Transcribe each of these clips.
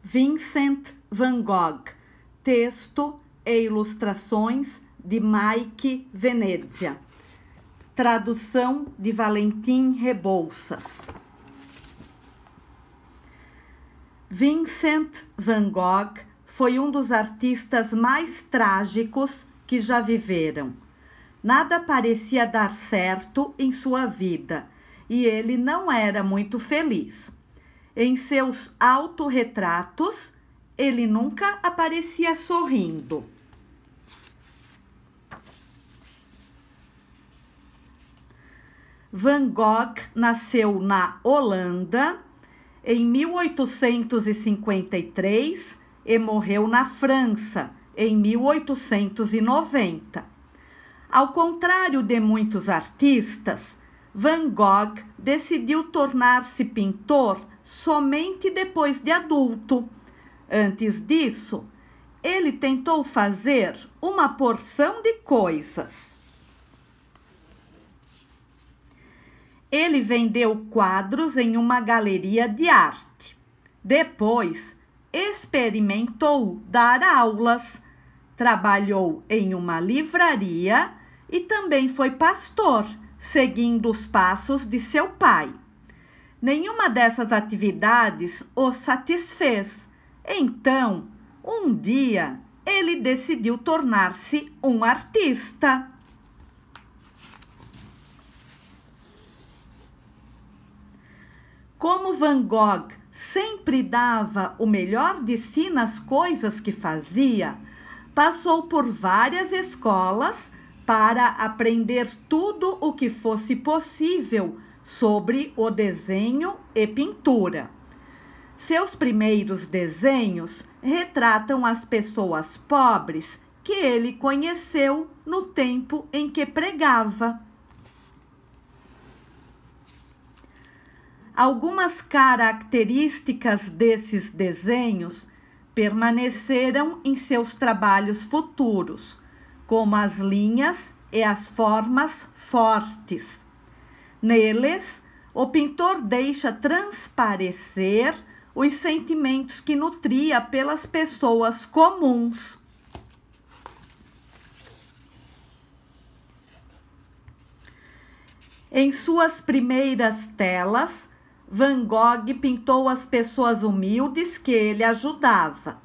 Vincent van Gogh, texto e ilustrações de Mike Venezia, tradução de Valentim Rebouças. Vincent van Gogh foi um dos artistas mais trágicos que já viveram. Nada parecia dar certo em sua vida e ele não era muito feliz. Em seus autorretratos, ele nunca aparecia sorrindo. Van Gogh nasceu na Holanda em 1853 e morreu na França em 1890. Ao contrário de muitos artistas, Van Gogh decidiu tornar-se pintor somente depois de adulto. Antes disso, ele tentou fazer uma porção de coisas. Ele vendeu quadros em uma galeria de arte. Depois, experimentou dar aulas, trabalhou em uma livraria e também foi pastor, seguindo os passos de seu pai. Nenhuma dessas atividades o satisfez. Então, um dia, ele decidiu tornar-se um artista. Como Van Gogh sempre dava o melhor de si nas coisas que fazia, passou por várias escolas para aprender tudo o que fosse possível sobre o desenho e pintura. Seus primeiros desenhos retratam as pessoas pobres que ele conheceu no tempo em que pregava. Algumas características desses desenhos permaneceram em seus trabalhos futuros, como as linhas e as formas fortes. Neles, o pintor deixa transparecer os sentimentos que nutria pelas pessoas comuns. Em suas primeiras telas, Van Gogh pintou as pessoas humildes que ele ajudava.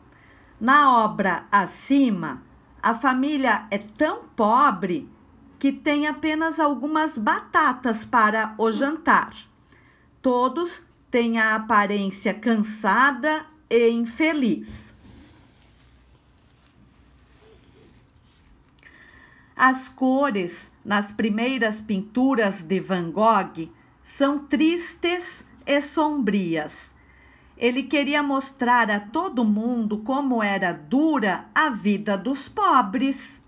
Na obra acima, a família é tão pobre que tem apenas algumas batatas para o jantar. Todos têm a aparência cansada e infeliz. As cores nas primeiras pinturas de Van Gogh são tristes e sombrias. Ele queria mostrar a todo mundo como era dura a vida dos pobres.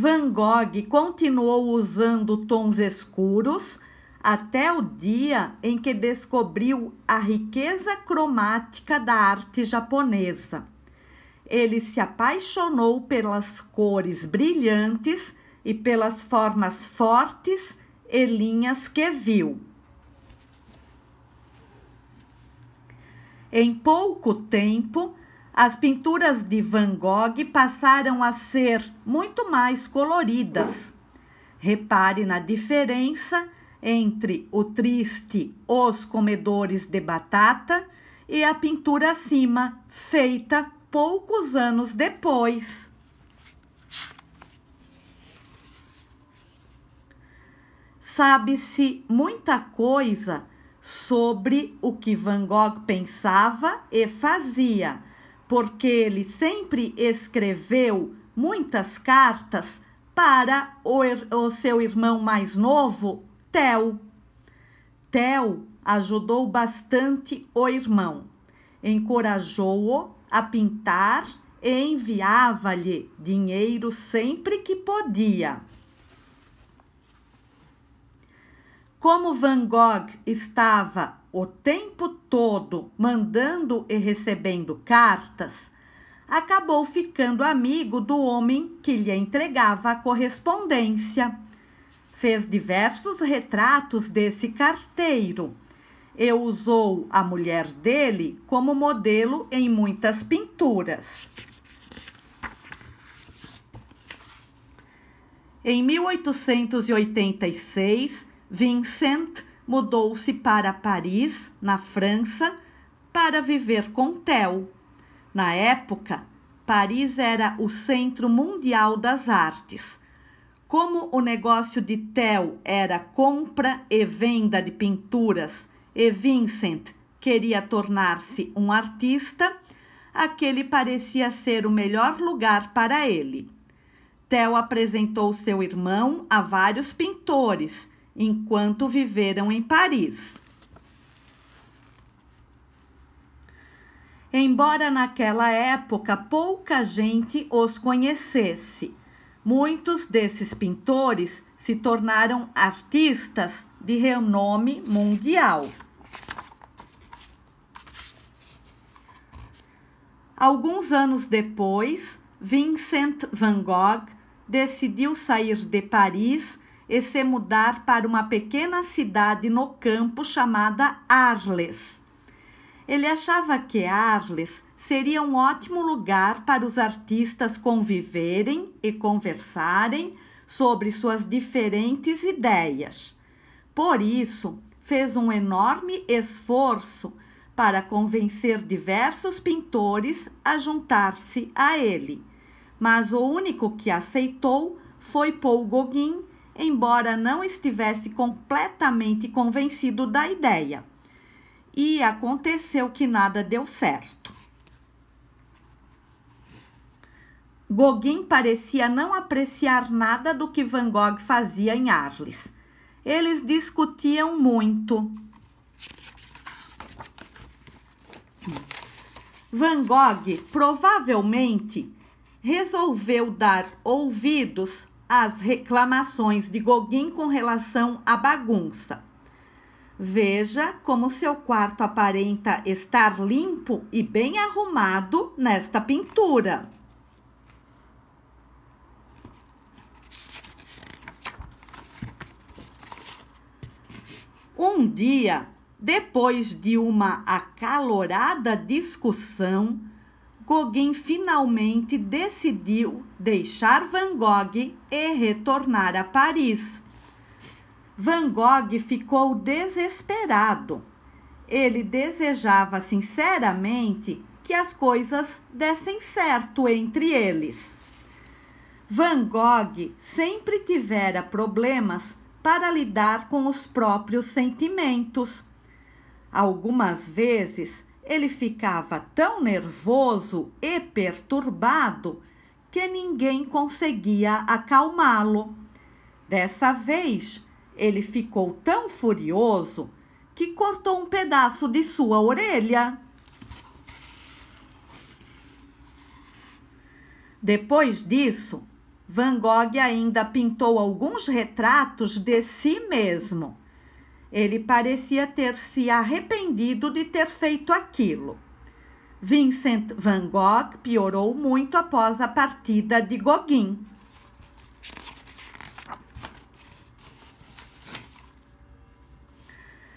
Van Gogh continuou usando tons escuros até o dia em que descobriu a riqueza cromática da arte japonesa. Ele se apaixonou pelas cores brilhantes e pelas formas fortes e linhas que viu. Em pouco tempo, as pinturas de Van Gogh passaram a ser muito mais coloridas. Repare na diferença entre o triste Os Comedores de Batata e a pintura acima, feita poucos anos depois. Sabe-se muita coisa sobre o que Van Gogh pensava e fazia, porque ele sempre escreveu muitas cartas para o seu irmão mais novo, Theo. Theo ajudou bastante o irmão, encorajou-o a pintar e enviava-lhe dinheiro sempre que podia. Como Van Gogh estava o tempo todo mandando e recebendo cartas, acabou ficando amigo do homem que lhe entregava a correspondência. fez diversos retratos desse carteiro e usou a mulher dele como modelo em muitas pinturas. Em 1886, Vincent mudou-se para Paris, na França, para viver com Theo. Na época, Paris era o centro mundial das artes. Como o negócio de Theo era compra e venda de pinturas e Vincent queria tornar-se um artista, aquele parecia ser o melhor lugar para ele. Theo apresentou seu irmão a vários pintores, enquanto viveram em Paris. Embora naquela época pouca gente os conhecesse, muitos desses pintores se tornaram artistas de renome mundial. Alguns anos depois, Vincent van Gogh decidiu sair de Paris e se mudar para uma pequena cidade no campo chamada Arles. Ele achava que Arles seria um ótimo lugar para os artistas conviverem e conversarem sobre suas diferentes ideias. Por isso, fez um enorme esforço para convencer diversos pintores a juntar-se a ele. Mas o único que aceitou foi Paul Gauguin, embora não estivesse completamente convencido da ideia. E aconteceu que nada deu certo. Gauguin parecia não apreciar nada do que Van Gogh fazia em Arles. Eles discutiam muito. Van Gogh provavelmente resolveu dar ouvidos às reclamações de Gauguin com relação à bagunça. Veja como seu quarto aparenta estar limpo e bem arrumado nesta pintura. Um dia, depois de uma acalorada discussão, Gauguin finalmente decidiu deixar Van Gogh e retornar a Paris. Van Gogh ficou desesperado. Ele desejava sinceramente que as coisas dessem certo entre eles. Van Gogh sempre tivera problemas para lidar com os próprios sentimentos. Algumas vezes, ele ficava tão nervoso e perturbado que ninguém conseguia acalmá-lo. Dessa vez, ele ficou tão furioso que cortou um pedaço de sua orelha. Depois disso, Van Gogh ainda pintou alguns retratos de si mesmo. Ele parecia ter se arrependido de ter feito aquilo. Vincent van Gogh piorou muito após a partida de Gauguin.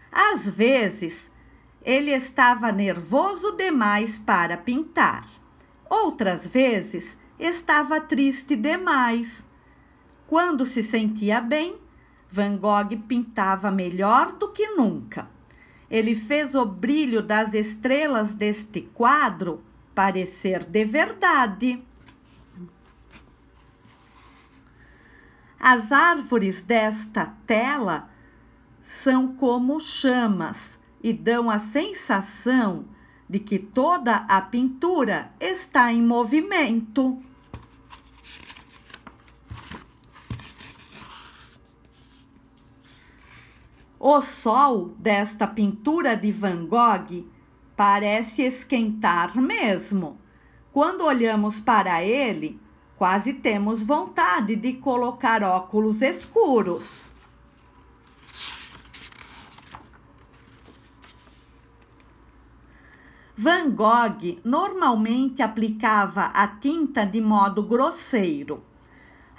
Às vezes, ele estava nervoso demais para pintar. Outras vezes, estava triste demais. Quando se sentia bem, Van Gogh pintava melhor do que nunca. Ele fez o brilho das estrelas deste quadro parecer de verdade. As árvores desta tela são como chamas e dão a sensação de que toda a pintura está em movimento. O sol desta pintura de Van Gogh parece esquentar mesmo. Quando olhamos para ele, quase temos vontade de colocar óculos escuros. Van Gogh normalmente aplicava a tinta de modo grosseiro.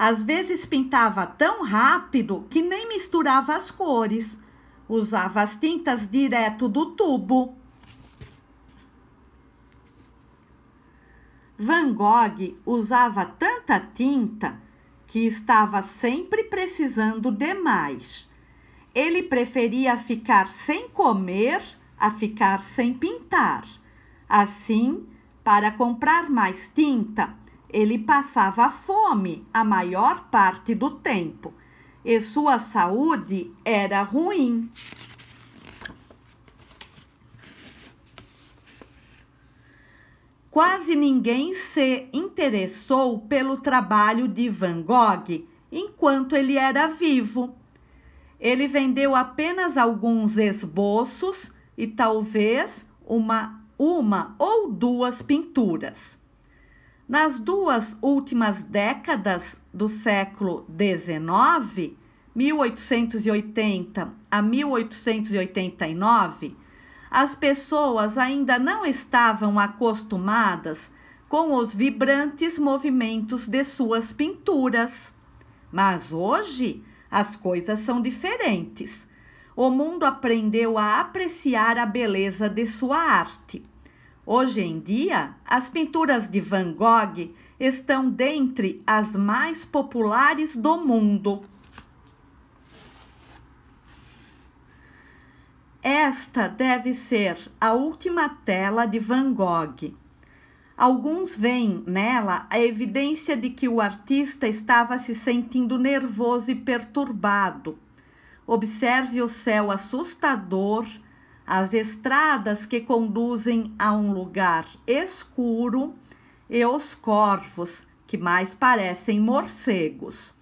Às vezes pintava tão rápido que nem misturava as cores. Usava as tintas direto do tubo. Van Gogh usava tanta tinta que estava sempre precisando de mais. Ele preferia ficar sem comer a ficar sem pintar. Assim, para comprar mais tinta, ele passava fome a maior parte do tempo e sua saúde era ruim. Quase ninguém se interessou pelo trabalho de Van Gogh enquanto ele era vivo. Ele vendeu apenas alguns esboços e talvez uma ou duas pinturas. Nas 2 últimas décadas do século XIX, 1880 a 1889, as pessoas ainda não estavam acostumadas com os vibrantes movimentos de suas pinturas. Mas hoje as coisas são diferentes. O mundo aprendeu a apreciar a beleza de sua arte. Hoje em dia, as pinturas de Van Gogh estão dentre as mais populares do mundo. Esta deve ser a última tela de Van Gogh. Alguns veem nela a evidência de que o artista estava se sentindo nervoso e perturbado. Observe o céu assustador, as estradas que conduzem a um lugar escuro e os corvos, que mais parecem morcegos.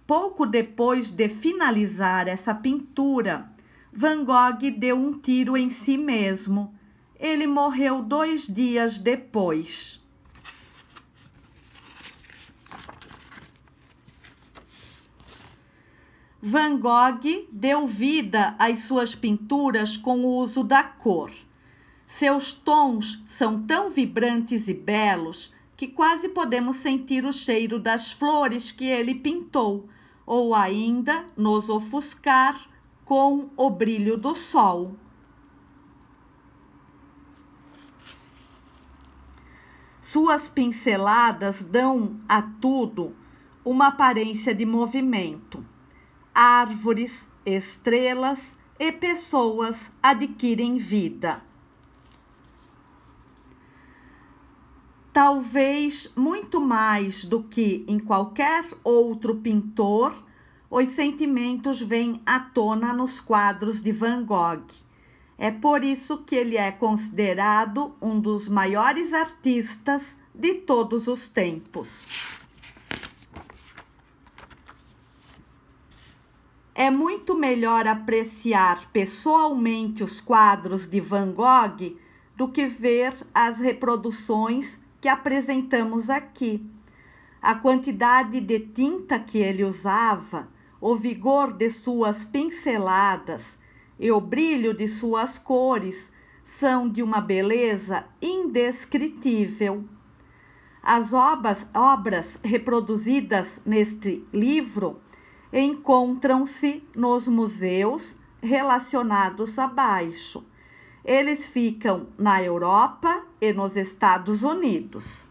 Pouco depois de finalizar essa pintura, Van Gogh deu um tiro em si mesmo. Ele morreu 2 dias depois. Van Gogh deu vida às suas pinturas com o uso da cor. Seus tons são tão vibrantes e belos que quase podemos sentir o cheiro das flores que ele pintou, ou ainda nos ofuscar com o brilho do sol. Suas pinceladas dão a tudo uma aparência de movimento. Árvores, estrelas e pessoas adquirem vida. Talvez muito mais do que em qualquer outro pintor, os sentimentos vêm à tona nos quadros de Van Gogh. É por isso que ele é considerado um dos maiores artistas de todos os tempos. É muito melhor apreciar pessoalmente os quadros de Van Gogh do que ver as reproduções que apresentamos aqui. A quantidade de tinta que ele usava, o vigor de suas pinceladas e o brilho de suas cores são de uma beleza indescritível. As obras reproduzidas neste livro encontram-se nos museus relacionados abaixo. Eles ficam na Europa e nos Estados Unidos.